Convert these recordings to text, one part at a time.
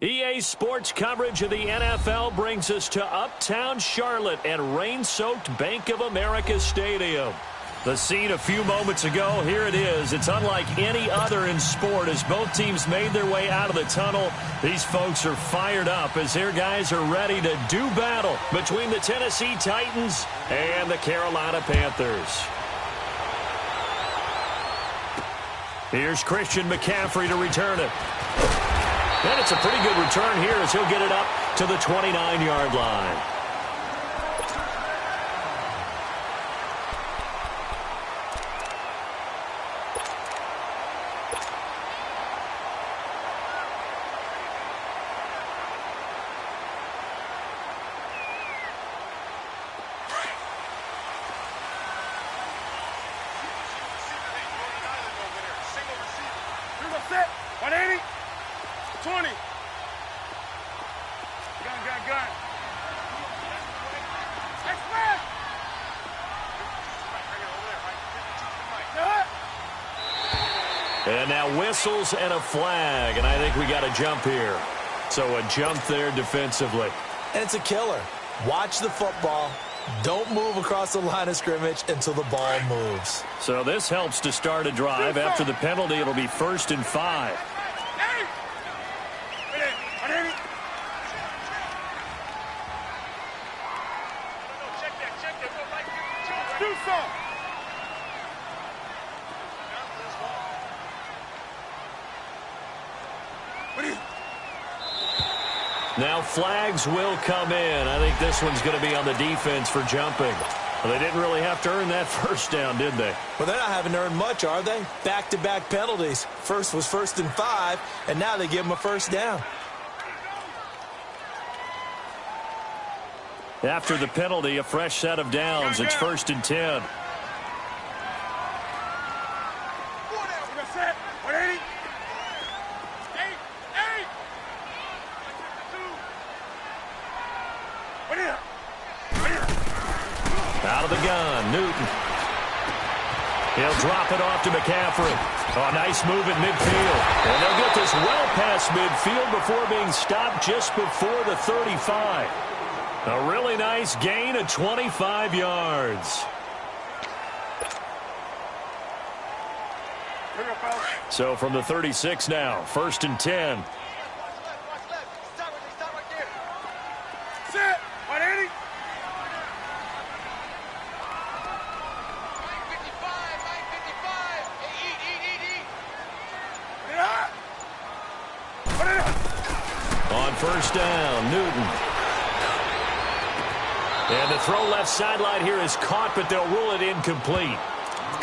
EA Sports coverage of the NFL brings us to Uptown Charlotte and rain-soaked Bank of America Stadium. The scene a few moments ago, here it is. It's unlike any other in sport as both teams made their way out of the tunnel. These folks are fired up as their guys are ready to do battle between the Tennessee Titans and the Carolina Panthers. Here's Christian McCaffrey to return it. And it's a pretty good return here as he'll get it up to the 29-yard line. Set, 180, 20. Gun. Express! And now whistles and a flag, and I think we got a jump here. So a jump there defensively. And it's a killer. Watch the football. Don't move across the line of scrimmage until the ball moves. So this helps to start a drive. After the penalty, it'll be 1st and 5. Now flags will come in. I think this one's going to be on the defense for jumping. Well, they didn't really have to earn that first down, did they? Well, they're not having to earn much, are they? Back-to-back penalties. First was 1st and 5, and now they give them a first down. After the penalty, a fresh set of downs. It's 1st and 10. Out of the gun, Newton. He'll drop it off to McCaffrey. Oh, nice move at midfield. And they'll get this well past midfield before being stopped just before the 35. A really nice gain of 25 yards. So from the 36 now, 1st and 10. Set, 180. On 1st down, Newton. And the throw left sideline here is caught, but they'll rule it incomplete.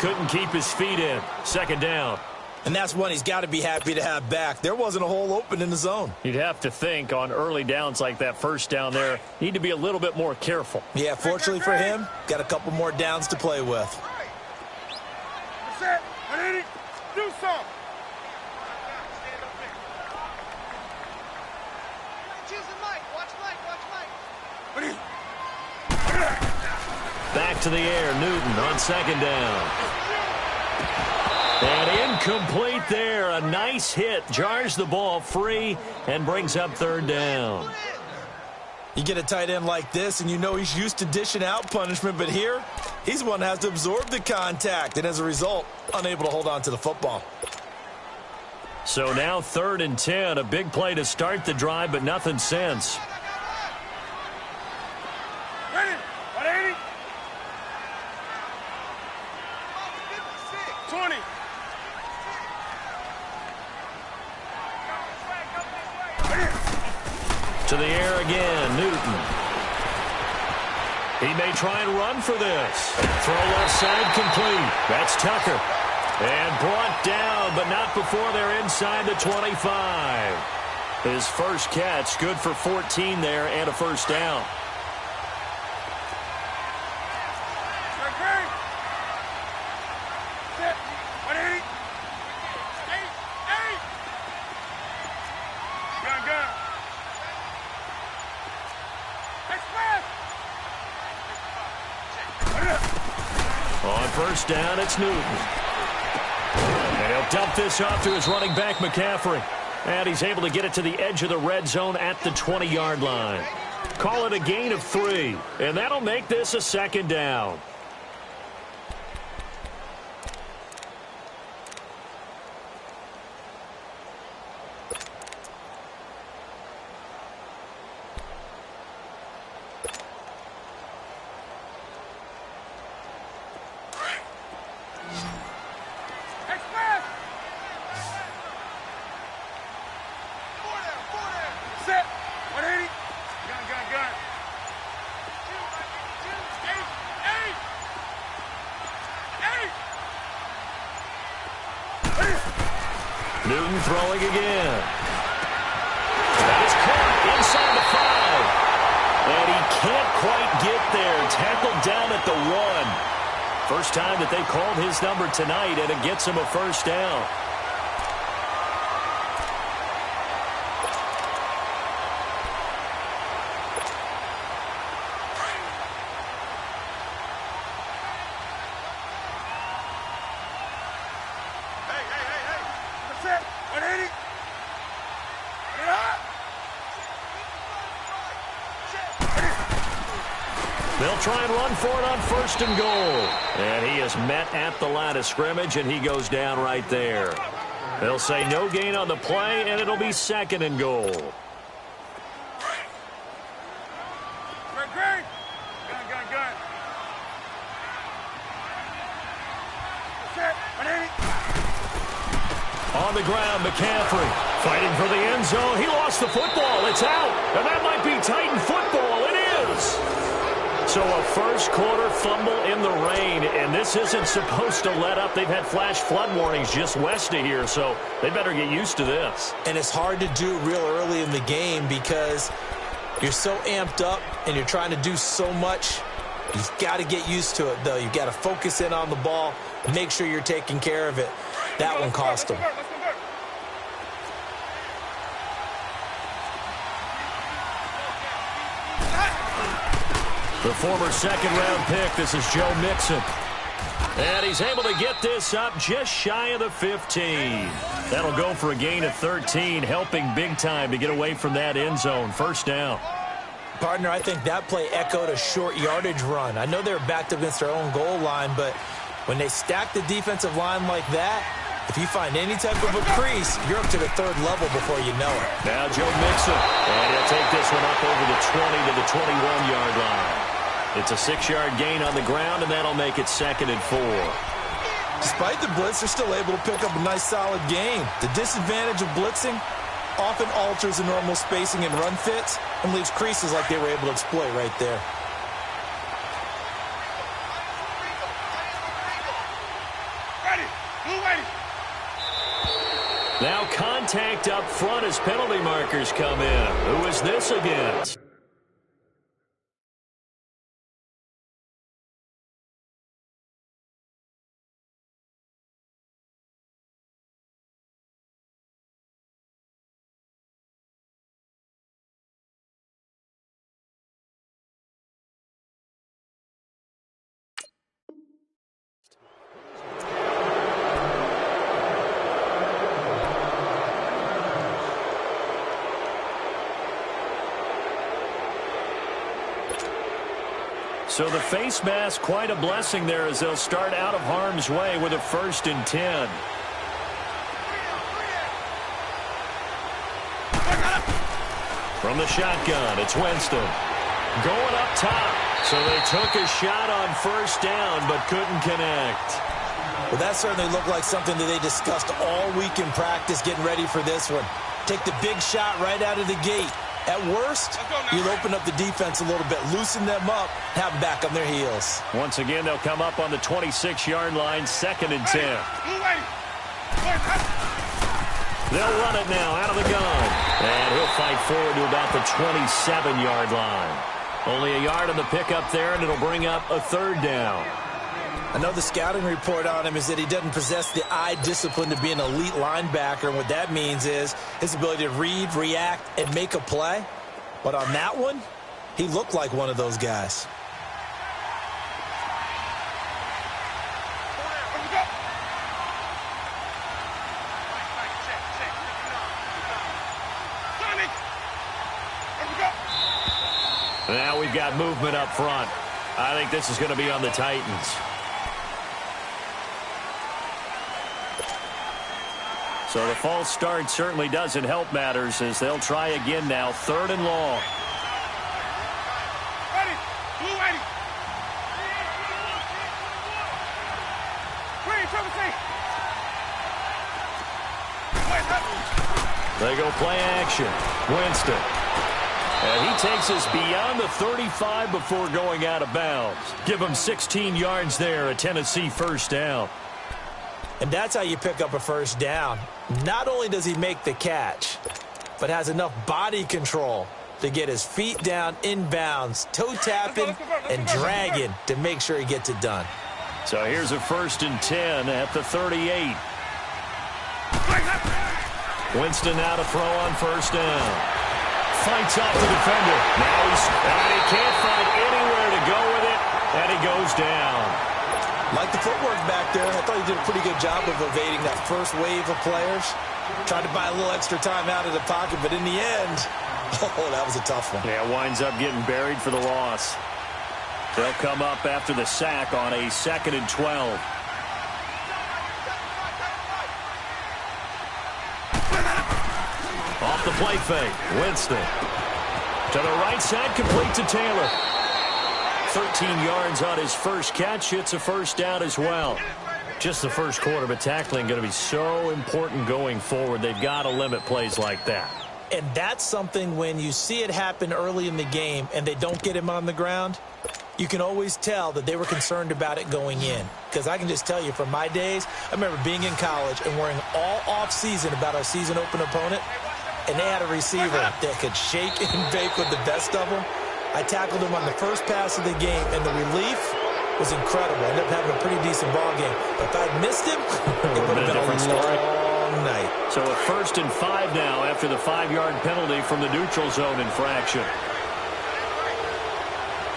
Couldn't keep his feet in. 2nd down. And that's one he's got to be happy to have back. There wasn't a hole open in the zone. You'd have to think on early downs like that 1st down there, need to be a little bit more careful. Yeah, fortunately for him, got a couple more downs to play with. Set, 180, do something. Back to the air, Newton on 2nd down. And incomplete there. A nice hit. Jars the ball free and brings up 3rd down. You get a tight end like this, and you know he's used to dishing out punishment, but here, he's one that has to absorb the contact, and as a result, unable to hold on to the football. So now 3rd and 10. A big play to start the drive, but nothing since. Ready, 180. 20. To the air again, Newton. He may try and run for this. Throw left side complete. That's Tucker. And brought down, but not before they're inside the 25. His first catch, good for 14 there and a 1st down. On 1st down, it's Newton. And he'll dump this off to his running back, McCaffrey. And he's able to get it to the edge of the red zone at the 20-yard line. Call it a gain of 3, and that'll make this a second down. Newton throwing again. That is caught inside the 5. And he can't quite get there. Tackled down at the 1. First time that they called his number tonight, and it gets him a first down. They'll try and run for it on 1st and goal. And he is met at the line of scrimmage, and he goes down right there. They'll say no gain on the play, and it'll be 2nd and goal. On the ground, McCaffrey fighting for the end zone. He lost the football. It's out. And that might be Titan football. It is. So a first quarter fumble in the rain, and this isn't supposed to let up. They've had flash flood warnings just west of here, so they better get used to this. And it's hard to do real early in the game because you're so amped up and you're trying to do so much. You've got to get used to it, though. You've got to focus in on the ball and make sure you're taking care of it. That one cost them. The former second-round pick, this is Joe Mixon. And he's able to get this up just shy of the 15. That'll go for a gain of 13, helping big time to get away from that end zone. First down. Partner, I think that play echoed a short yardage run. I know they were backed up against their own goal line, but when they stack the defensive line like that, if you find any type of a crease, you're up to the 3rd level before you know it. Now Joe Mixon, and he'll take this one up over the 20 to the 21-yard line. It's a 6-yard gain on the ground, and that'll make it 2nd and 4. Despite the blitz, they're still able to pick up a nice, solid gain. The disadvantage of blitzing often alters the normal spacing and run fits and leaves creases like they were able to exploit right there. Now contact up front as penalty markers come in. Who is this against? So the face mask, quite a blessing there as they'll start out of harm's way with a 1st and 10. From the shotgun, it's Winston. Going up top. So they took a shot on 1st down but couldn't connect. Well, that certainly looked like something that they discussed all week in practice getting ready for this one. Take the big shot right out of the gate. At worst, you'll open up the defense a little bit, loosen them up, have them back on their heels. Once again, they'll come up on the 26-yard line, 2nd and 10. They'll run it now out of the gun. And he'll fight forward to about the 27-yard line. Only a yard on the pickup there, and it'll bring up a 3rd down. I know the scouting report on him is that he doesn't possess the eye discipline to be an elite linebacker. And what that means is his ability to read, react, and make a play. But on that one, he looked like one of those guys. got movement up front. I think this is going to be on the Titans. So the false start certainly doesn't help matters as they'll try again now. 3rd and long. Ready. Blue ready. Green, trouble safe. They go play action. Winston. And he takes us beyond the 35 before going out of bounds. Give him 16 yards there, a Tennessee first down. And that's how you pick up a first down. Not only does he make the catch, but has enough body control to get his feet down inbounds, toe tapping and dragging to make sure he gets it done. So here's a 1st and 10 at the 38. Winston now to throw on first down. Fights off the defender. Now he can't find anywhere to go with it, and he goes down. Like the footwork back there, I thought he did a pretty good job of evading that first wave of players. Tried to buy a little extra time out of the pocket, but in the end, oh, that was a tough one. Yeah, winds up getting buried for the loss. They'll come up after the sack on a 2nd and 12. Off the play fake, Winston. To the right side, complete to Taylor. 13 yards on his first catch. It's a first down as well. Just the first quarter, but tackling going to be so important going forward. They've got to limit plays like that. And that's something when you see it happen early in the game and they don't get him on the ground, you can always tell that they were concerned about it going in. Because I can just tell you from my days, I remember being in college and worrying all off-season about our season open opponent, and they had a receiver that could shake and bake with the best of them. I tackled him on the first pass of the game, and the relief was incredible. I ended up having a pretty decent ball game. But if I'd missed him, it would have been a long night. So a 1st and 5 now after the 5-yard penalty from the neutral zone infraction.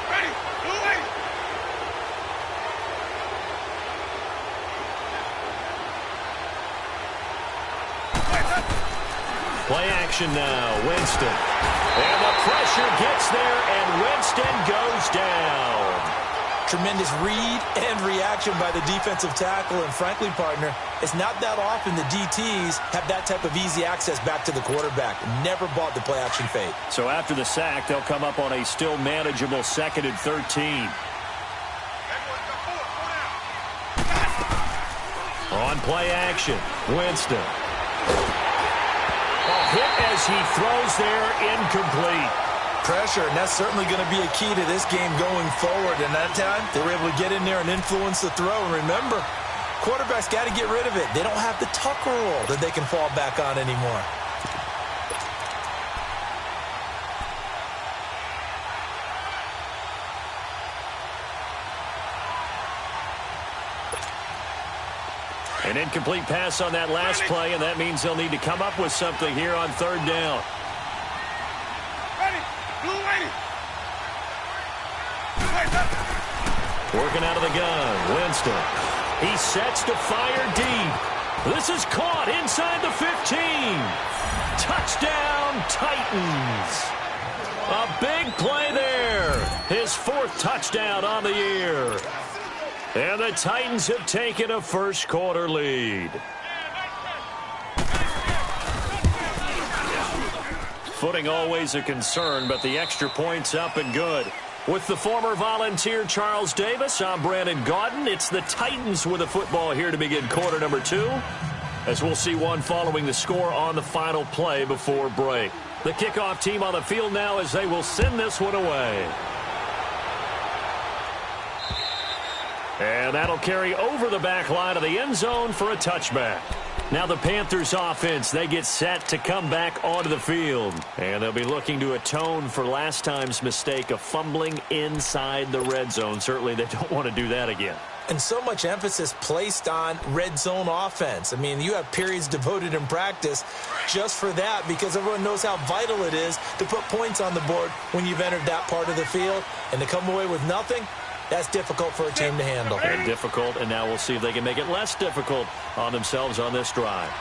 Ready. Blue ready. Play action now, Winston. And the pressure gets there, and Winston goes down. Tremendous read and reaction by the defensive tackle. And frankly, partner, it's not that often the DTs have that type of easy access back to the quarterback. Never bought the play action fake. So after the sack, they'll come up on a still manageable 2nd and 13. On play action, Winston. A hit as he throws there, incomplete. Pressure, and that's certainly going to be a key to this game going forward. And that time, they were able to get in there and influence the throw. And remember, quarterbacks got to get rid of it. They don't have the Tucker rule that they can fall back on anymore. An incomplete pass on that last play, and that means they'll need to come up with something here on 3rd down. Ready. Blue ready. Working out of the gun, Winston. He sets to fire deep. This is caught inside the 15. Touchdown, Titans. A big play there. His 4th touchdown on the year. And the Titans have taken a first quarter lead. Footing always a concern, but the extra point's up and good. With the former Volunteer Charles Davis, I'm Brandon Gaudin. It's the Titans with the football here to begin quarter number 2, as we'll see one following the score on the final play before break. The kickoff team on the field now as they will send this one away. And that'll carry over the back line of the end zone for a touchback. Now the Panthers offense, they get set to come back onto the field. And they'll be looking to atone for last time's mistake of fumbling inside the red zone. Certainly they don't want to do that again. And so much emphasis placed on red zone offense. I mean, you have periods devoted in practice just for that because everyone knows how vital it is to put points on the board when you've entered that part of the field. And to come away with nothing, that's difficult for a team to handle. And difficult, and now we'll see if they can make it less difficult on themselves on this drive.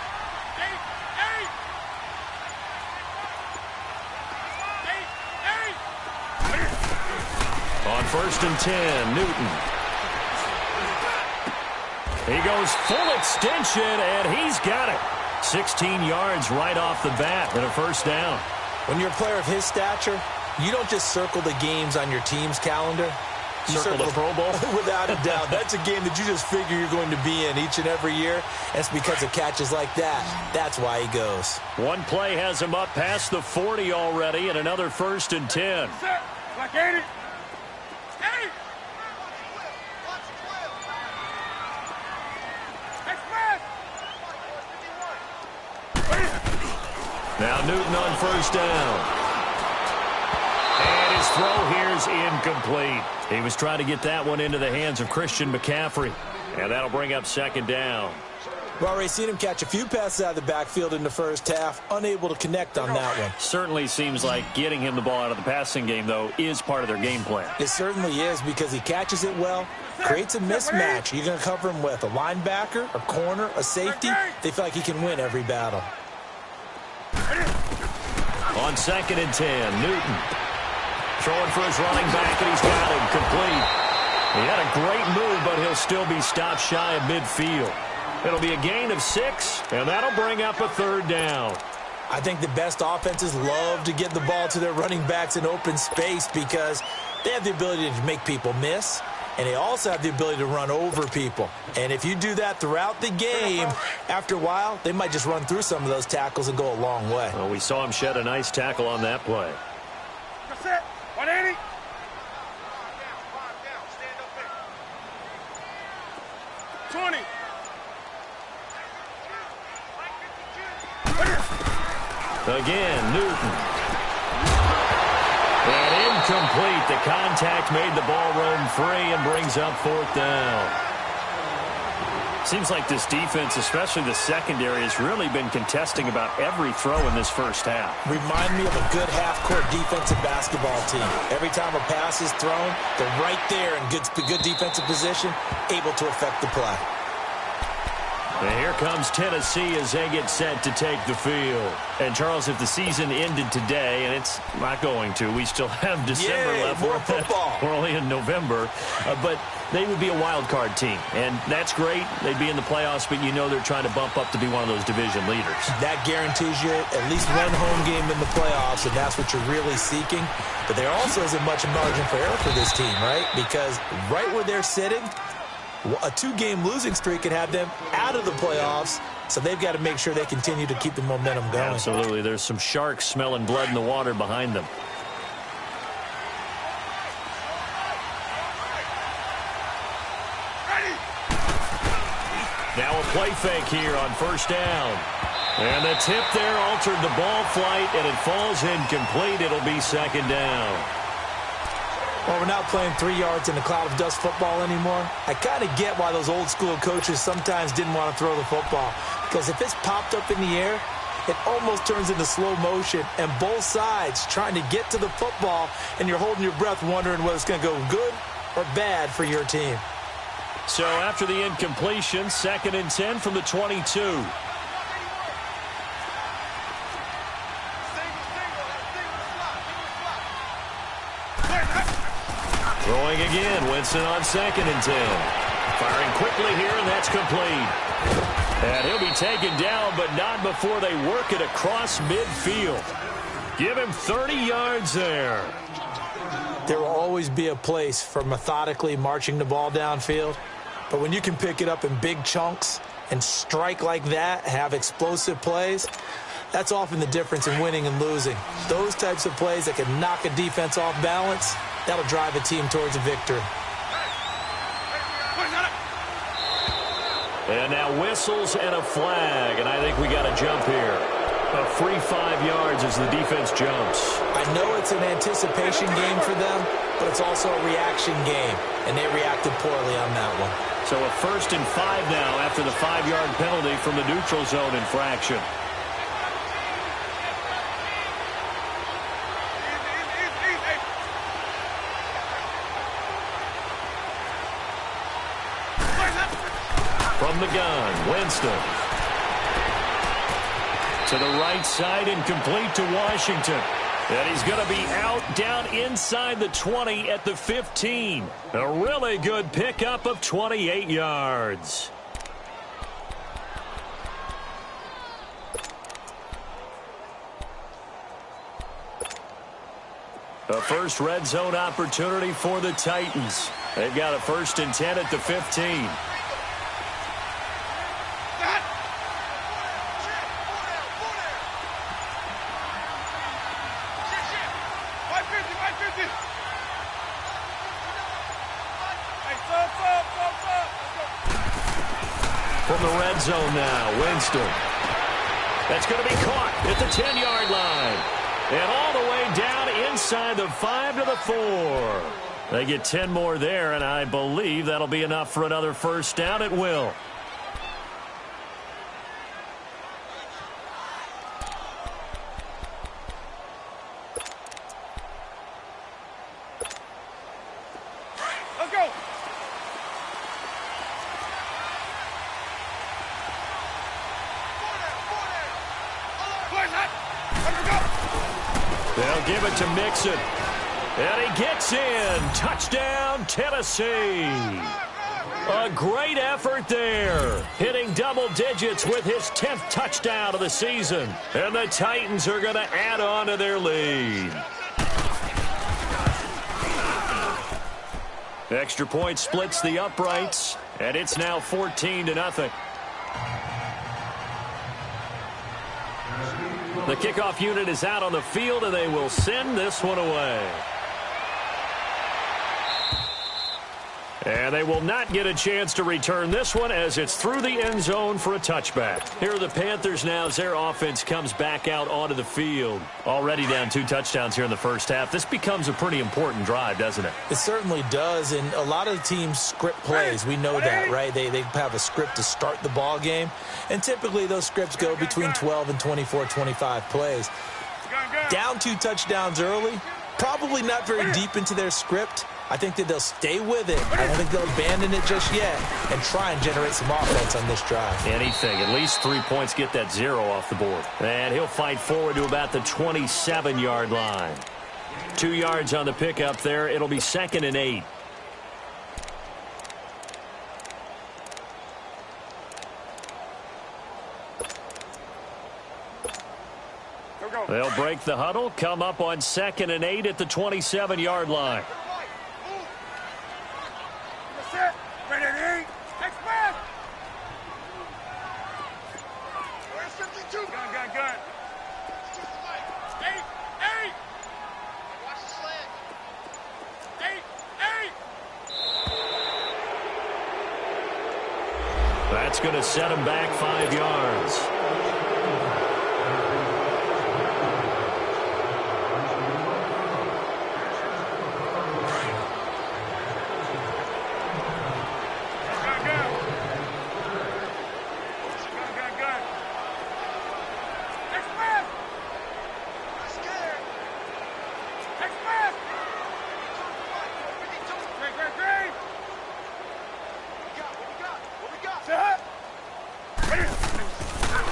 On 1st and 10, Newton. He goes full extension, and he's got it. 16 yards right off the bat and a first down. When you're a player of his stature, you don't just circle the games on your team's calendar. You circle the Pro Bowl? Without a doubt. That's a game that you just figure you're going to be in each and every year. That's because of catches like that. That's why he goes. One play has him up past the 40 already, and another 1st and 10. Set. Like 80. 80. Now Newton on 1st down. And his throw here is incomplete. He was trying to get that one into the hands of Christian McCaffrey. And that'll bring up 2nd down. We've already seen him catch a few passes out of the backfield in the first half, unable to connect on that one. Certainly seems like getting him the ball out of the passing game, though, is part of their game plan. It certainly is because he catches it well, creates a mismatch. You're going to cover him with a linebacker, a corner, a safety. They feel like he can win every battle. On 2nd and 10, Newton. Throwing for his running back, and he's got him complete. He had a great move, but he'll still be stopped shy of midfield. It'll be a gain of 6, and that'll bring up a 3rd down. I think the best offenses love to get the ball to their running backs in open space because they have the ability to make people miss, and they also have the ability to run over people. And if you do that throughout the game, after a while, they might just run through some of those tackles and go a long way. Well, we saw him shed a nice tackle on that play. That's it. 180. 20. Again, Newton. And incomplete. The contact made the ball roam free and brings up 4th down. Seems like this defense, especially the secondary, has really been contesting about every throw in this first half. Remind me of a good half-court defensive basketball team. Every time a pass is thrown, they're right there in good defensive position, able to affect the play. And here comes Tennessee as they get set to take the field. And, Charles, if the season ended today, and it's not going to, we still have December left. More football. We're only in November. But they would be a wild card team. And that's great. They'd be in the playoffs, but you know they're trying to bump up to be one of those division leaders. That guarantees you at least one home game in the playoffs, and that's what you're really seeking. But there also isn't much margin for error for this team, right? Because right where they're sitting, a 2-game losing streak can have them out of the playoffs, so they've got to make sure they continue to keep the momentum going. Absolutely. There's some sharks smelling blood in the water behind them. Now a play fake here on 1st down. And the tip there altered the ball flight, and it falls incomplete. It'll be 2nd down. Well, we're not playing 3 yards in a cloud of dust football anymore. I kind of get why those old school coaches sometimes didn't want to throw the football. Because if it's popped up in the air, it almost turns into slow motion. And both sides trying to get to the football, and you're holding your breath wondering whether it's going to go good or bad for your team. So after the incompletion, 2nd and 10 from the 22. Throwing again, Winston on 2nd and 10. Firing quickly here, and that's complete. And he'll be taken down, but not before they work it across midfield. Give him 30 yards there. There will always be a place for methodically marching the ball downfield. But when you can pick it up in big chunks and strike like that, have explosive plays, that's often the difference in winning and losing. Those types of plays that can knock a defense off balance, that'll drive a team towards a victory. And now whistles and a flag, and I think we got a jump here. A free 5 yards as the defense jumps. I know it's an anticipation game for them, but it's also a reaction game, and they reacted poorly on that one. So a 1st and 5 now after the 5-yard penalty from the neutral zone infraction. From the gun, Winston. To the right side and complete to Washington. And he's going to be out down inside the 20 at the 15. A really good pickup of 28 yards. A first red zone opportunity for the Titans. They've got a 1st and 10 at the 15. From the red zone now, Winston. That's going to be caught at the 10-yard line. And all the way down inside the 5 to the 4. They get 10 more there, and I believe that'll be enough for another first down at will. Let's go. They'll give it to Mixon. And he gets in. Touchdown, Tennessee. A great effort there. Hitting double digits with his 10th touchdown of the season. And the Titans are going to add on to their lead. Extra point splits the uprights. And it's now 14-0. The kickoff unit is out on the field, and they will send this one away. And they will not get a chance to return this one as it's through the end zone for a touchback. Here are the Panthers now as their offense comes back out onto the field. Already down 2 touchdowns here in the first half. This becomes a pretty important drive, doesn't it? It certainly does, and a lot of teams script plays. We know that, right? They have a script to start the ball game, and typically those scripts go between 12 and 24, 25 plays. Down 2 touchdowns early, probably not very deep into their script. I think that they'll stay with it. I don't think they'll abandon it just yet and try and generate some offense on this drive. Anything. At least 3 points, get that 0 off the board. And he'll fight forward to about the 27-yard line. 2 yards on the pickup there. It'll be 2nd and 8. They'll break the huddle, come up on 2nd and 8 at the 27-yard line. Ready to eat. Express. Where's 52? Gun. 8. Watch the slant. 8. That's going to set him back 5 yards.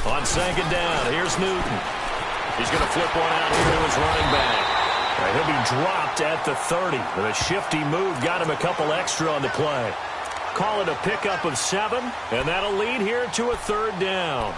On 2nd down, here's Newton. He's going to flip one out here to his running back. He'll be dropped at the 30. With a shifty move, got him a couple extra on the play. Call it a pickup of 7, and that'll lead here to a 3rd down.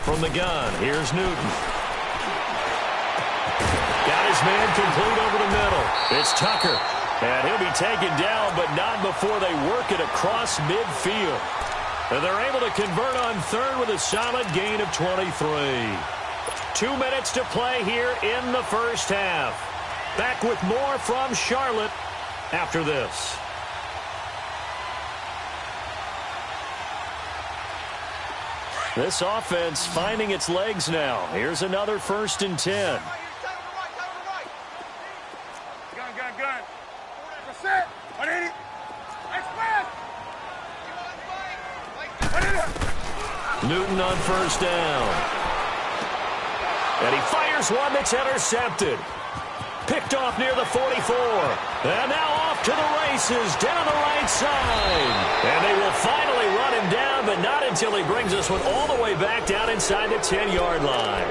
From the gun, here's Newton. Got his man complete over the middle. It's Tucker. And he'll be taken down, but not before they work it across midfield. And they're able to convert on 3rd with a solid gain of 23. 2 minutes to play here in the first half. Back with more from Charlotte after this. This offense finding its legs now. Here's another 1st and 10. Gun. Set. Newton on first down. And he fires one that's intercepted. Picked off near the 44. And now off to the races down the right side. And they will finally run him down, but not until he brings us one all the way back down inside the 10-yard line.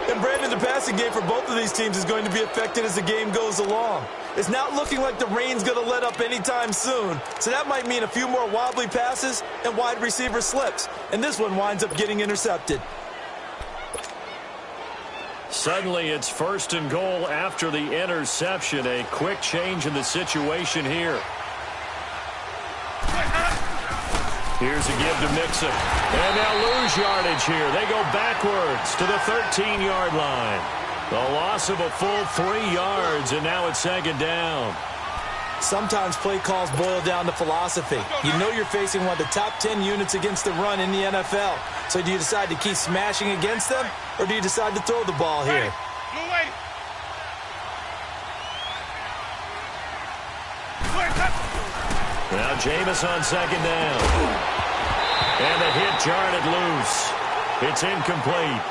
And Brandon, the passing game for both of these teams is going to be affected as the game goes along. It's not looking like the rain's going to let up anytime soon. So that might mean a few more wobbly passes and wide receiver slips. And this one winds up getting intercepted. Suddenly it's first and goal after the interception. A quick change in the situation here. Here's a give to Mixon. And they'll lose yardage here. They go backwards to the 13-yard line. The loss of a full 3 yards, and now it's second down. Sometimes play calls boil down to philosophy. You know you're facing one of the top 10 units against the run in the NFL. So do you decide to keep smashing against them, or do you decide to throw the ball here? Now Jameis on second down. And the hit jarred it loose. It's incomplete.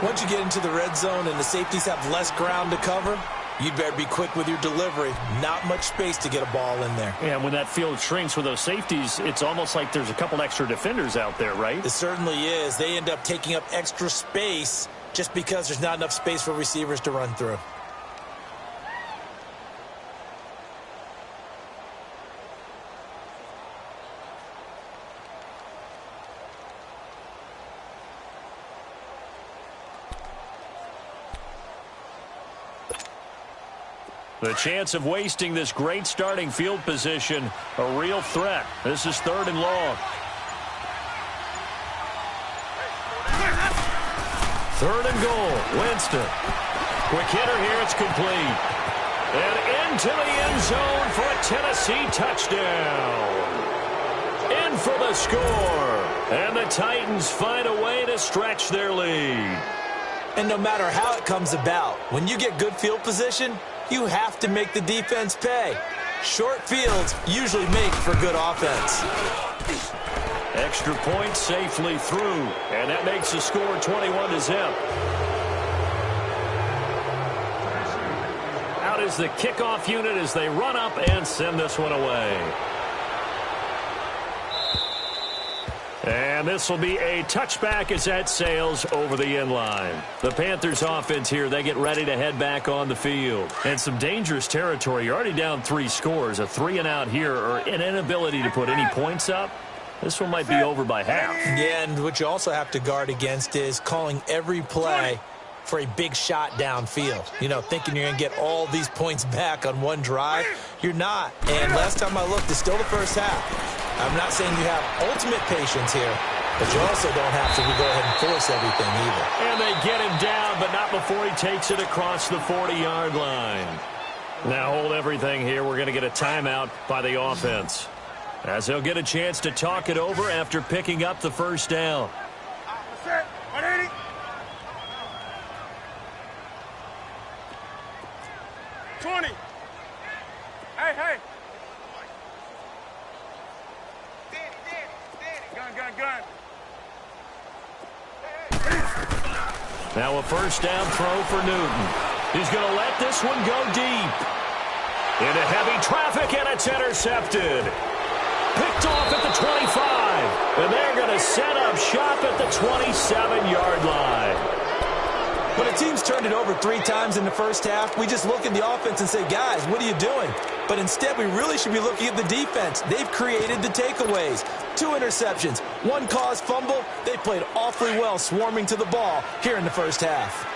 Once you get into the red zone and the safeties have less ground to cover, you'd better be quick with your delivery. Not much space to get a ball in there. Yeah, when that field shrinks with those safeties, it's almost like there's a couple extra defenders out there, right? It certainly is. They end up taking up extra space just because there's not enough space for receivers to run through. The chance of wasting this great starting field position, a real threat. This is third and long. Third and goal, Winston. Quick hitter here, it's complete. And into the end zone for a Tennessee touchdown. In for the score. And the Titans find a way to stretch their lead. And no matter how it comes about, when you get good field position, you have to make the defense pay. Short fields usually make for good offense. Extra point safely through, and that makes the score 21-0. Out is the kickoff unit as they run up and send this one away. And this will be a touchback as that sails over the end line. The Panthers offense here, they get ready to head back on the field. And some dangerous territory. You're already down 3 scores. A 3-and-out here, or an inability to put any points up. This one might be over by half. Yeah, and what you also have to guard against is calling every play for a big shot downfield. You know, thinking you're going to get all these points back on one drive. You're not. And last time I looked, it's still the first half. I'm not saying you have ultimate patience here, but you also don't have to go ahead and force everything either. And they get him down, but not before he takes it across the 40-yard line. Now hold everything here. We're going to get a timeout by the offense, as they'll get a chance to talk it over after picking up the first down. 180. Hey. Gun. Now a first down throw for Newton. He's going to let this one go deep. Into heavy traffic, and it's intercepted. Picked off at the 25. And they're going to set up shop at the 27-yard line. When a team's turned it over 3 times in the first half, we just look at the offense and say, guys, what are you doing? But instead, we really should be looking at the defense. They've created the takeaways. 2 interceptions, 1 caused fumble. They played awfully well swarming to the ball here in the first half.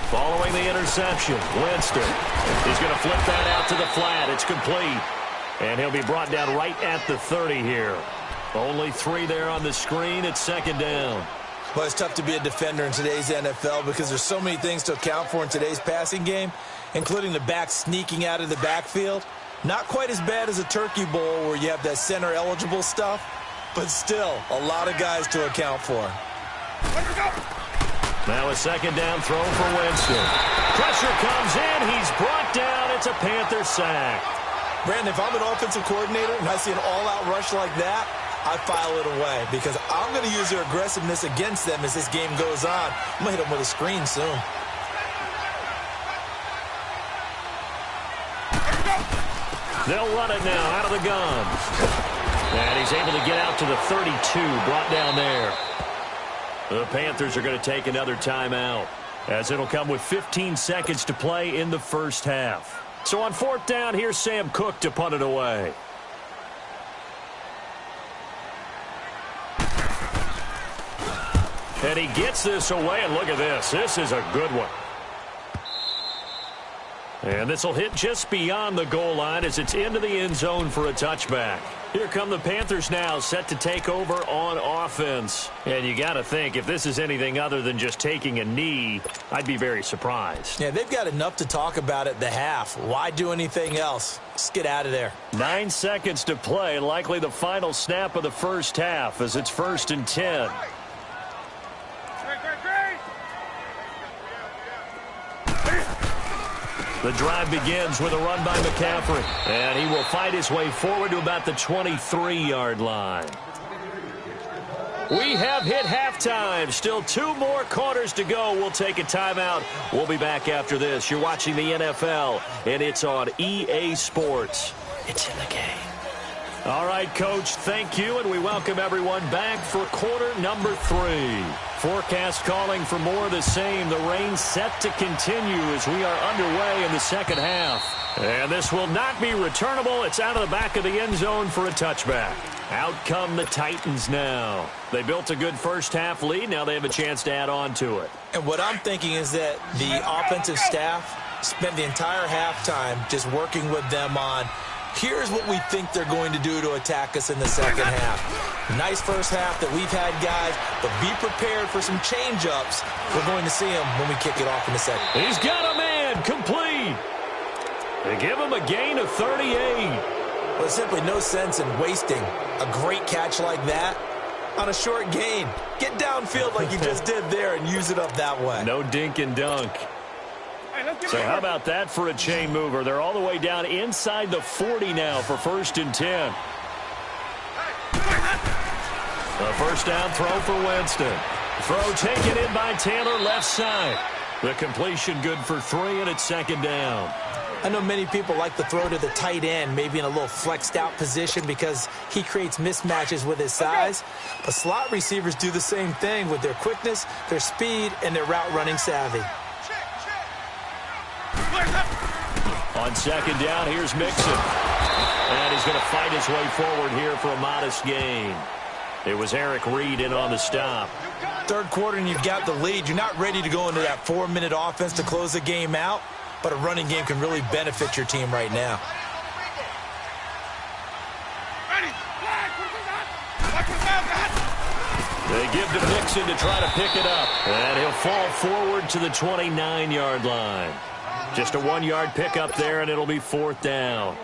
Following the interception, Winston. He's going to flip that out to the flat. It's complete. And he'll be brought down right at the 30 here. Only 3 there on the screen. It's second down. Well, it's tough to be a defender in today's NFL because there's so many things to account for in today's passing game, including the back sneaking out of the backfield. Not quite as bad as a turkey bowl where you have that center-eligible stuff, but still a lot of guys to account for. Now a second down throw for Winston. Pressure comes in. He's brought down. It's a Panther sack. Brandon, if I'm an offensive coordinator and I see an all-out rush like that, I file it away because I'm going to use their aggressiveness against them as this game goes on. I'm going to hit them with a screen soon. They'll run it now out of the gun. And he's able to get out to the 32, brought down there. The Panthers are going to take another timeout, as it'll come with 15 seconds to play in the first half. So on fourth down, here's Sam Cook to punt it away. And he gets this away, and look at this. This is a good one. And this will hit just beyond the goal line as it's into the end zone for a touchback. Here come the Panthers now, set to take over on offense. And you got to think, if this is anything other than just taking a knee, I'd be very surprised. Yeah, they've got enough to talk about at the half. Why do anything else? Let's get out of there. 9 seconds to play, likely the final snap of the first half as it's 1st and 10. The drive begins with a run by McCaffrey, and he will fight his way forward to about the 23-yard line. We have hit halftime. Still 2 more quarters to go. We'll take a timeout. We'll be back after this. You're watching the NFL, and it's on EA Sports. It's in the game. All right, Coach, thank you, and we welcome everyone back for quarter number 3. Forecast calling for more of the same. The rain set to continue as we are underway in the second half. And this will not be returnable. It's out of the back of the end zone for a touchback. Out come the Titans now. They built a good first half lead. Now they have a chance to add on to it. And what I'm thinking is that the offensive staff spent the entire halftime just working with them on here's what we think they're going to do to attack us in the second half. Nice first half that we've had, guys, but be prepared for some change-ups. We're going to see them when we kick it off in the second. He's got a man complete. They give him a gain of 38. Well, there's simply no sense in wasting a great catch like that on a short gain. Get downfield like you just did there and use it up that way. No dink and dunk. So how about that for a chain mover? They're all the way down inside the 40 now for 1st and 10. A first down throw for Winston. Throw taken in by Taylor left side. The completion good for 3, and it's 2nd down. I know many people like to throw to the tight end, maybe in a little flexed out position because he creates mismatches with his size. But slot receivers do the same thing with their quickness, their speed, and their route running savvy. On 2nd down, here's Mixon. And he's going to fight his way forward here for a modest gain. It was Eric Reed in on the stop. Third quarter and you've got the lead. You're not ready to go into that 4-minute offense to close the game out, but a running game can really benefit your team right now. They give to Mixon to try to pick it up. And he'll fall forward to the 29-yard line. Just a 1-yard pickup there, and it'll be 4th down.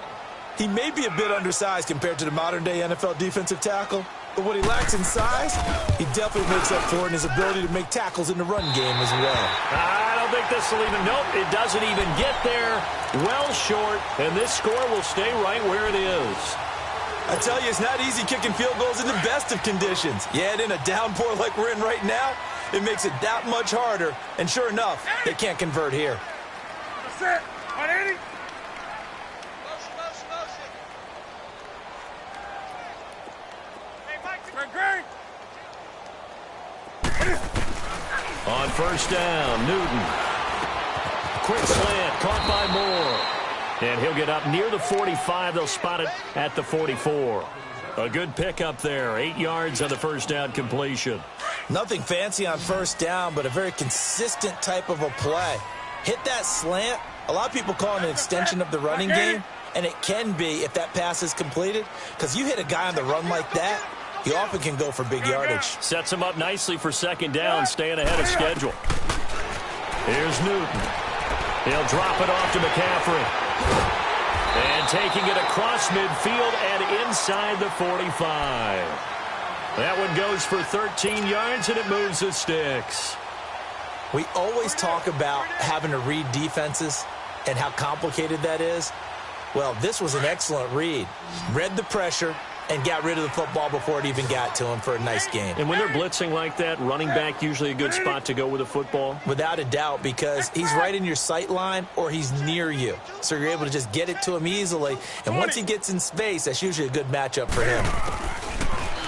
He may be a bit undersized compared to the modern-day NFL defensive tackle, but what he lacks in size, he definitely makes up for in his ability to make tackles in the run game as well. I don't think this will even, nope, it doesn't even get there. Well short, and this score will stay right where it is. I tell you, it's not easy kicking field goals in the best of conditions. Yet in a downpour like we're in right now, it makes it that much harder. And sure enough, they can't convert here. That's it. 180. On 1st down, Newton. Quick slant, caught by Moore. And he'll get up near the 45. They'll spot it at the 44. A good pickup there. 8 yards on the first down completion. Nothing fancy on 1st down, but a very consistent type of a play. Hit that slant. A lot of people call it an extension of the running game, and it can be if that pass is completed, because you hit a guy on the run like that, you often can go for big yardage. Sets him up nicely for second down, staying ahead of schedule. Here's Newton. He'll drop it off to McCaffrey. And taking it across midfield and inside the 45. That one goes for 13 yards, and it moves the sticks. We always talk about having to read defenses and how complicated that is. Well, this was an excellent read. Read the pressure and got rid of the football before it even got to him for a nice game. And when they're blitzing like that, running back usually a good spot to go with the football? Without a doubt, because he's right in your sight line or he's near you. So you're able to just get it to him easily. And once he gets in space, that's usually a good matchup for him.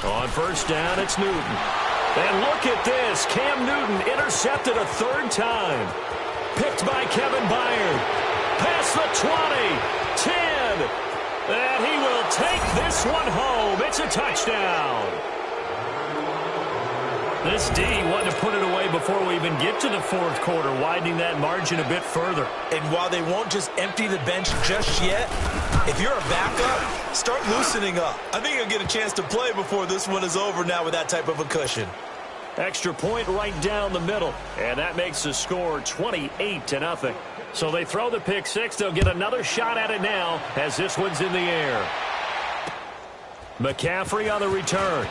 On first down, it's Newton. And look at this. Cam Newton intercepted a third time. Picked by Kevin Byard. Past the 20, 10. And he will take this one home. It's a touchdown. This D wanted to put it away before we even get to the fourth quarter, widening that margin a bit further. And while they won't just empty the bench just yet, if you're a backup, start loosening up. I think you'll get a chance to play before this one is over now with that type of a cushion. Extra point right down the middle. And that makes the score 28-0. So they throw the pick six. They'll get another shot at it now as this one's in the air. McCaffrey on the return.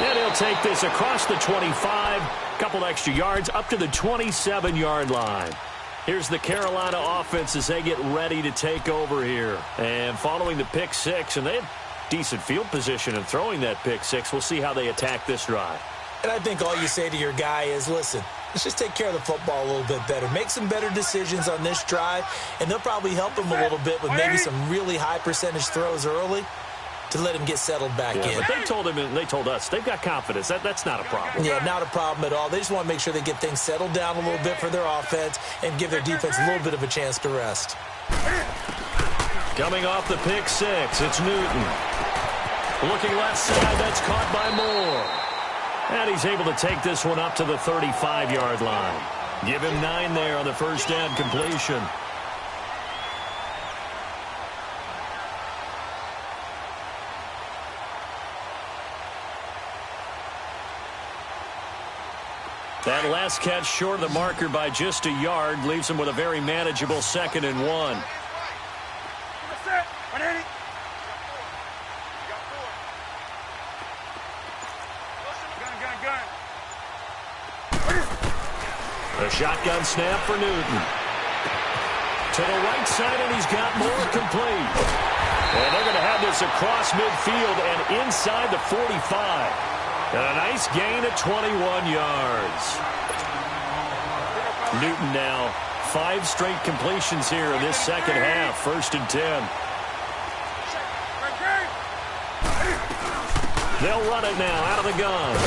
And he'll take this across the 25. Couple extra yards up to the 27-yard line. Here's the Carolina offense as they get ready to take over here. And following the pick six, and they have decent field position in throwing that pick six. We'll see how they attack this drive. And I think all you say to your guy is, listen, let's just take care of the football a little bit better. Make some better decisions on this drive, and they'll probably help him a little bit with maybe some really high percentage throws early to let him get settled back in. But they told him and they told us they've got confidence. That's not a problem. Yeah, not a problem at all. They just want to make sure they get things settled down a little bit for their offense and give their defense a little bit of a chance to rest. Coming off the pick six, it's Newton. Looking left side, that's caught by Moore. And he's able to take this one up to the 35-yard line. Give him 9 there on the first down completion. That last catch short of the marker by just a yard leaves him with a very manageable 2nd and 1. A shotgun snap for Newton. To the right side, and he's got more complete. And they're going to have this across midfield and inside the 45. And a nice gain at 21 yards. Newton now 5 straight completions here in this second half. 1st and 10. They'll run it now out of the gun.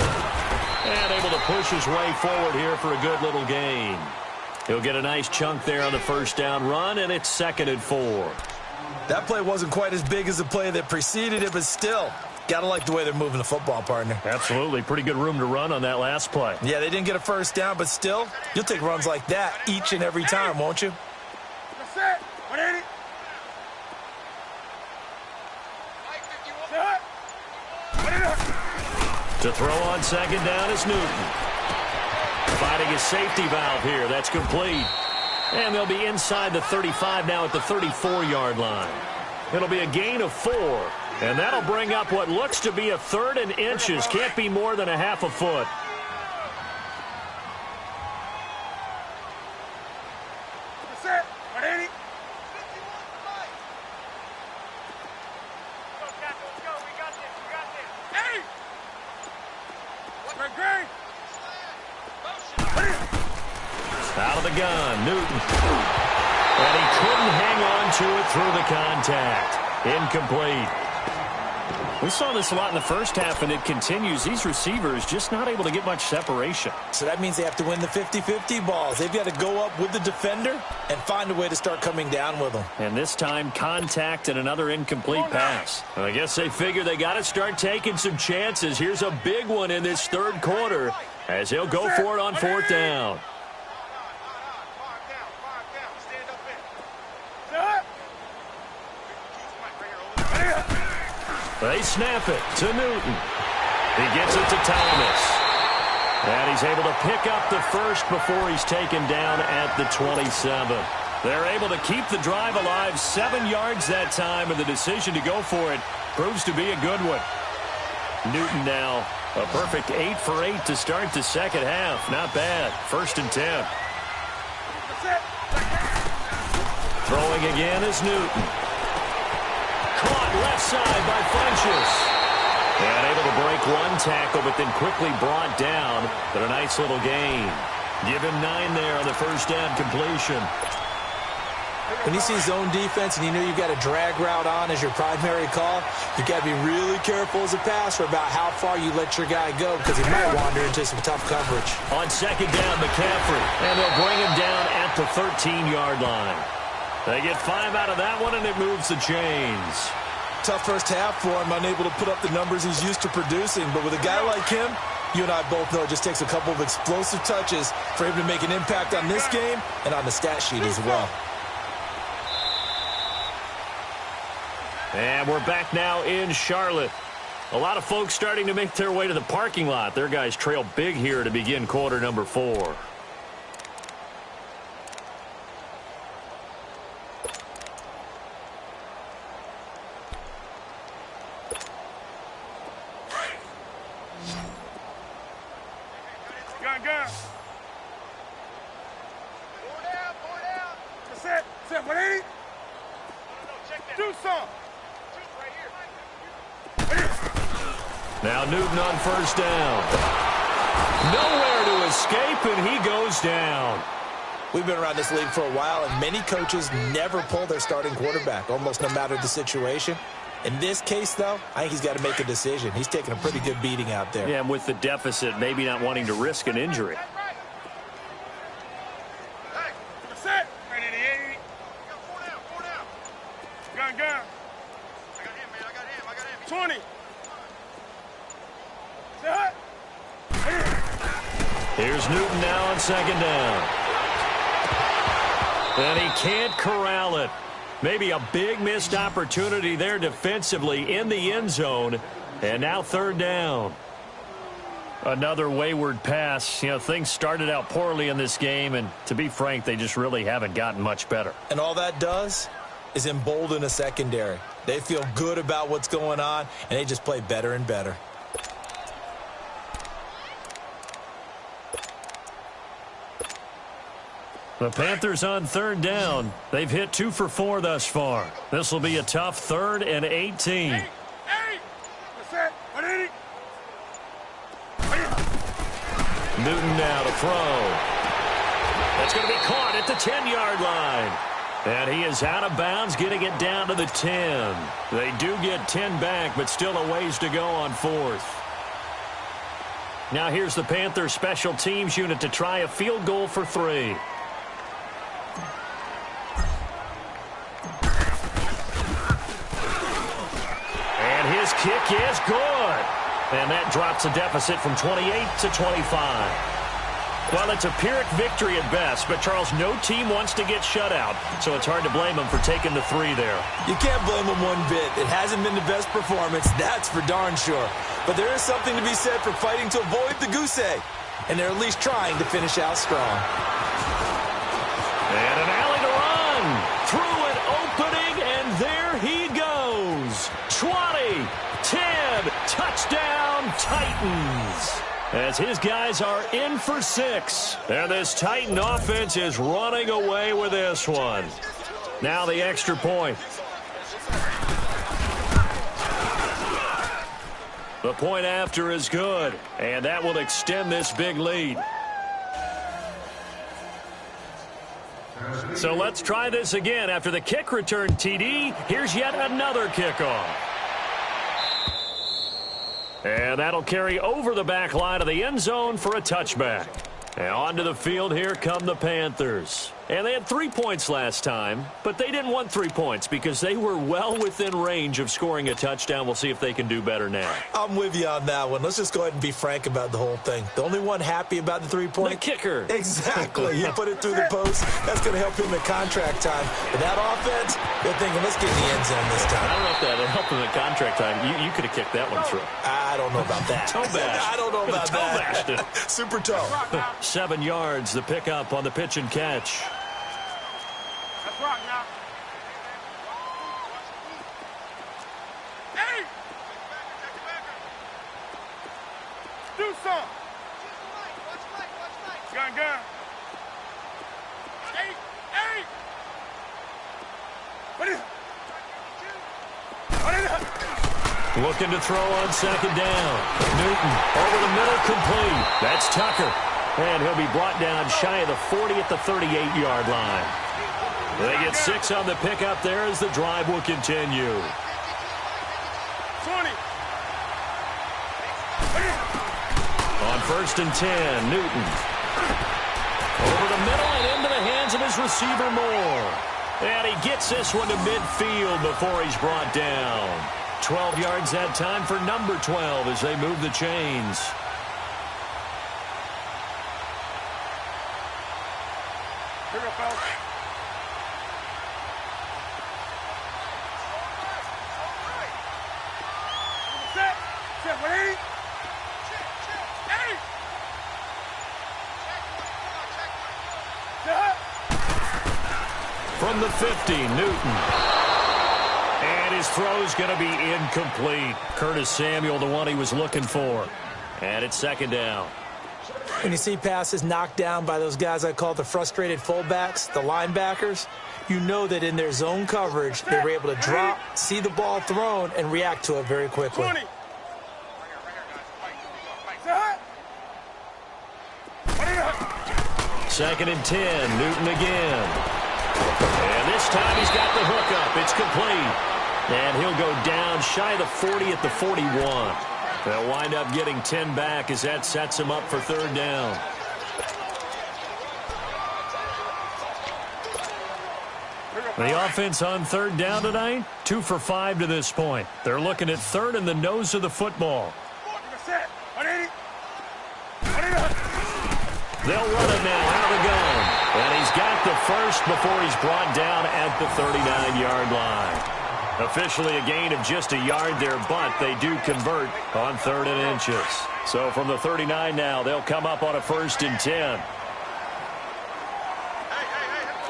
And able to push his way forward here for a good little gain. He'll get a nice chunk there on the first down run, and it's 2nd and 4. That play wasn't quite as big as the play that preceded it, but still, got to like the way they're moving the football, partner. Absolutely. Pretty good room to run on that last play. Yeah, they didn't get a first down, but still, you'll take runs like that each and every time, won't you? That's it. 180. To throw on second down is Newton. Finding his safety valve here. That's complete. And they'll be inside the 35 now at the 34-yard line. It'll be a gain of 4. And that'll bring up what looks to be a 3rd and inches. Can't be more than a half a foot. That's it. 180. Let's go. We got this. Hey! Great. Out of the gun, Newton. And he couldn't hang on to it through the contact. Incomplete. We saw this a lot in the first half, and it continues. These receivers just not able to get much separation. So that means they have to win the 50-50 balls. They've got to go up with the defender and find a way to start coming down with them. And this time, contact and another incomplete pass. And I guess they figure they got to start taking some chances. Here's a big one in this 3rd quarter as he'll go for it on 4th down. They snap it to Newton. He gets it to Thomas. And he's able to pick up the first before he's taken down at the 27. They're able to keep the drive alive, 7 yards that time, and the decision to go for it proves to be a good one. Newton now, a perfect 8 for 8 to start the second half. Not bad. 1st and 10. Throwing again is Newton. Caught left side by Funchess. And able to break one tackle, but then quickly brought down. But a nice little gain. Give him 9 there on the first down completion. When you see zone defense and you know you've got a drag route on as your primary call, you've got to be really careful as a passer about how far you let your guy go because he might wander into some tough coverage. On second down, McCaffrey. And they'll bring him down at the 13-yard line. They get 5 out of that one, and it moves the chains. Tough first half for him, unable to put up the numbers he's used to producing. But with a guy like him, you and I both know it just takes a couple of explosive touches for him to make an impact on this game and on the stat sheet as well. And we're back now in Charlotte. A lot of folks starting to make their way to the parking lot. Their guys trail big here to begin quarter number 4. Gun. Four down. Set, 180. Do some. Now Newton on first down. Nowhere to escape, and he goes down. We've been around this league for a while, and many coaches never pull their starting quarterback, almost no matter the situation. In this case, though, I think he's got to make a decision. He's taking a pretty good beating out there. Yeah, and with the deficit, maybe not wanting to risk an injury. Set, 188. Four down. Gun. I got him, 20. Set. Here's Newton now on second down. And he can't corral it. Maybe a big missed opportunity there defensively in the end zone. And now third down. Another wayward pass. You know, things started out poorly in this game, and to be frank, they just really haven't gotten much better. And all that does is embolden a secondary. They feel good about what's going on, and they just play better and better. The Panthers on third down. They've hit 2 for 4 thus far. This will be a tough 3rd and 18. Set, 180. Newton now to throw. That's going to be caught at the 10-yard line. And he is out of bounds, getting it down to the 10. They do get 10 back, but still a ways to go on 4th. Now here's the Panthers special teams unit to try a field goal for 3. And his kick is good. And that drops a deficit from 28 to 25. Well, it's a Pyrrhic victory at best, but, Charles, no team wants to get shut out, so it's hard to blame them for taking the 3 there. You can't blame them one bit. It hasn't been the best performance, that's for darn sure. But there is something to be said for fighting to avoid the goose egg, and they're at least trying to finish out strong. And an alley to run. Through an opening, and there he goes. 20, 10, touchdown, Titans. As his guys are in for 6. And this Titan offense is running away with this one. Now the extra point. The point after is good, and that will extend this big lead. So let's try this again. After the kick return TD, here's yet another kickoff. And that'll carry over the back line of the end zone for a touchback. And onto the field, here come the Panthers. And they had 3 points last time, but they didn't want 3 points because they were well within range of scoring a touchdown. We'll see if they can do better now. I'm with you on that one. Let's just go ahead and be frank about the whole thing. The only one happy about the 3-point? The kicker. Exactly. You put it through the post. That's going to help him at contract time. But that offense, they're thinking, let's get in the end zone this time. I don't know if that helped him at contract time. You could have kicked that one through. I don't know about that. Toe bash. I don't know about that. Toe bashed it. Super toe. 7 yards, the pickup on the pitch and catch. Let's rock now. Hey! Do some. Gun. Hey! What is it? Looking to throw on second down. Newton over the middle, complete. That's Tucker. And he'll be brought down shy of the 40 at the 38-yard line. They get 6 on the pickup there as the drive will continue. 20. On 1st and 10, Newton. Over the middle and into the hands of his receiver Moore. And he gets this one to midfield before he's brought down. 12 yards that time for number 12 as they move the chains. Here we go, fellas. Set, 180. Hey! From the 50, Newton. And his throw's going to be incomplete. Curtis Samuel, the one he was looking for. And it's 2nd down. When you see passes knocked down by those guys I call the frustrated fullbacks, the linebackers, you know that in their zone coverage, they were able to drop, see the ball thrown, and react to it very quickly. 20. Second and 10, Newton again. And this time he's got the hook up. It's complete. And he'll go down shy of the 40 at the 41. They'll wind up getting 10 back as that sets him up for 3rd down. The offense on 3rd down tonight, 2 for 5 to this point. They're looking at 3rd and the nose of the football. They'll run it now out of the gun. And he's got the first before he's brought down at the 39-yard line. Officially a gain of just a yard there, but they do convert on 3rd and inches. So from the 39 now, they'll come up on a 1st and 10.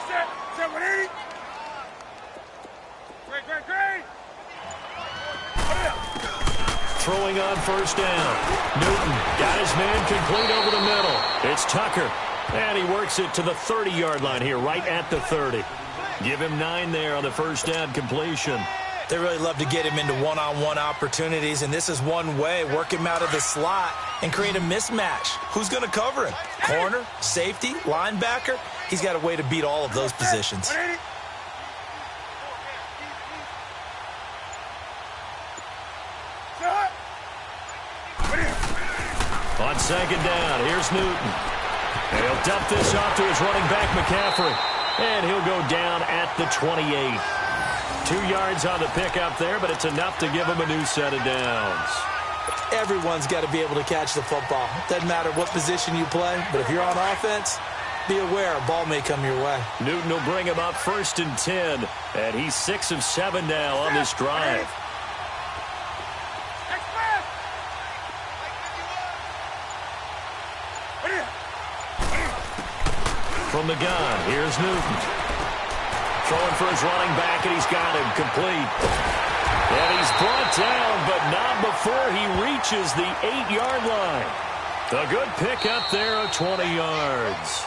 Set, 180. Great. Throwing on 1st down. Newton got his man complete over the middle. It's Tucker. And he works it to the 30-yard line here, right at the 30. Give him 9 there on the 1st down completion. They really love to get him into one-on-one opportunities, and this is one way, work him out of the slot and create a mismatch. Who's going to cover him? Corner, safety, linebacker? He's got a way to beat all of those positions. On 2nd down, here's Newton. And he'll dump this off to his running back, McCaffrey. And he'll go down at the 28. 2 yards on the pickup there, but it's enough to give him a new set of downs. Everyone's got to be able to catch the football. Doesn't matter what position you play, but if you're on offense, be aware a ball may come your way. Newton will bring him up 1st and 10, and he's 6 of 7 now on this drive. From the gun, here's Newton. Throwing for his running back, and he's got him complete. And he's brought down, but not before he reaches the 8-yard line. A good pickup there of 20 yards.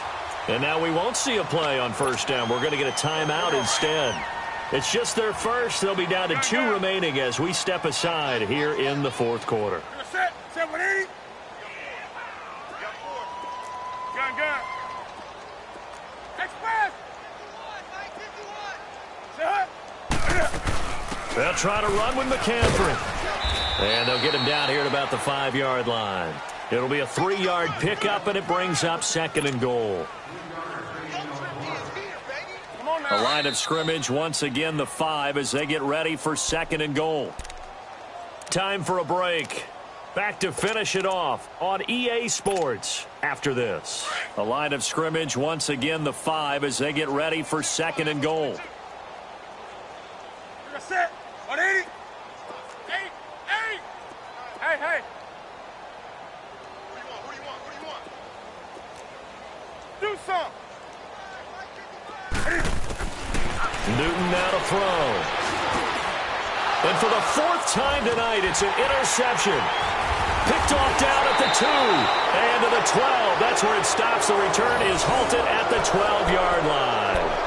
And now we won't see a play on 1st down. We're going to get a timeout instead. It's just their first. They'll be down to 2 remaining as we step aside here in the 4th quarter. Set, 180. Gun. Express. They'll try to run with McCaffrey. And they'll get him down here at about the 5-yard line. It'll be a 3-yard pickup, and it brings up 2nd and goal. Come on A now. line of scrimmage, once again the 5 as they get ready for 2nd and goal. Time for a break. Back to finish it off on EA Sports after this. A line of scrimmage, once again the 5 as they get ready for 2nd and goal. You're set. 180. Hey, hey. Hey, hey. What do you want? Do something. Newton now to throw. And for the 4th time tonight, it's an interception. Picked off down at the 2 and to the 12. That's where it stops. The return is halted at the 12-yard line.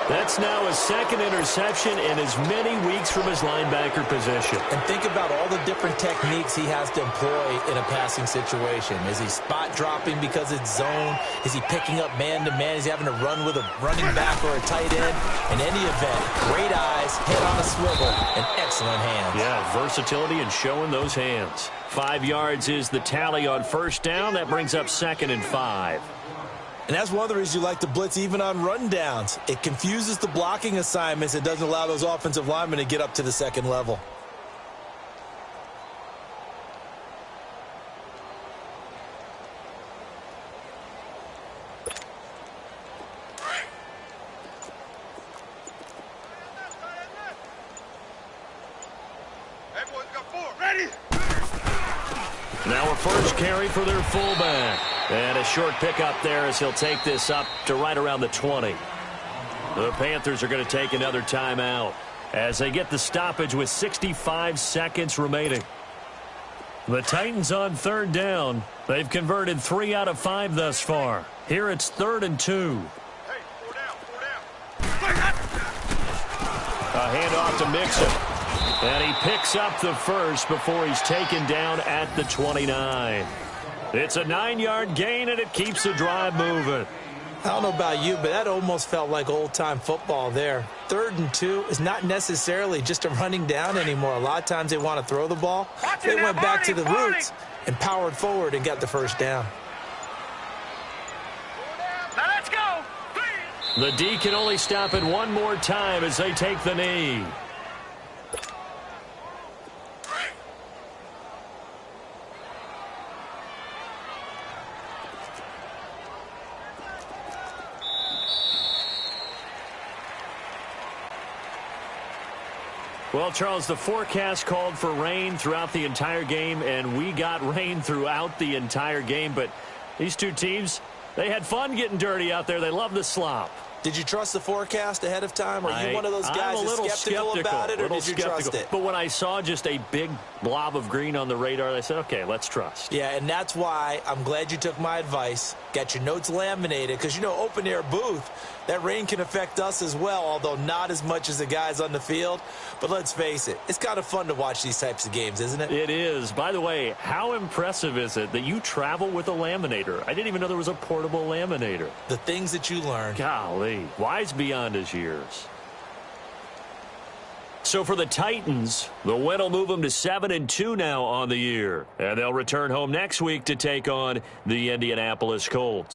That's now a 2nd interception in as many weeks from his linebacker position. And think about all the different techniques he has to employ in a passing situation. Is he spot dropping because it's zone? Is he picking up man-to-man? Is he having to run with a running back or a tight end? In any event, great eyes, head on a swivel, and excellent hands. Yeah, versatility and showing those hands. 5 yards is the tally on 1st down. That brings up 2nd and 5. And that's one of the reasons you like to blitz even on rundowns. It confuses the blocking assignments. It doesn't allow those offensive linemen to get up to the 2nd level. Hey, boys, got 4. Ready? Now a first carry for their fullback. And a short pickup there as he'll take this up to right around the 20. The Panthers are going to take another timeout as they get the stoppage with 65 seconds remaining. The Titans on 3rd down. They've converted 3 out of 5 thus far. Here it's 3rd and 2. Hey, 4 down. A handoff to Mixon. And he picks up the first before he's taken down at the 29. It's a 9-yard gain, and it keeps the drive moving. I don't know about you, but that almost felt like old-time football there. 3rd and 2 is not necessarily just a running down anymore. A lot of times they want to throw the ball. They went back to the roots and powered forward and got the 1st down. Now let's go. The D can only stop it one more time as they take the knee. Well, Charles, the forecast called for rain throughout the entire game, and we got rain throughout the entire game. But these two teams, they had fun getting dirty out there. They love the slop. Did you trust the forecast ahead of time? Are you one of those guys that's skeptical about it, or did you trust it? But when I saw just a big blob of green on the radar, I said, okay, let's trust. Yeah, and that's why I'm glad you took my advice. Got your notes laminated, because, you know, open-air booth, that rain can affect us as well, although not as much as the guys on the field. But let's face it, it's kind of fun to watch these types of games, isn't it? It is. By the way, how impressive is it that you travel with a laminator? I didn't even know there was a portable laminator. The things that you learn. Golly, wise beyond his years. So for the Titans, the win will move them to 7-2 now on the year. And they'll return home next week to take on the Indianapolis Colts.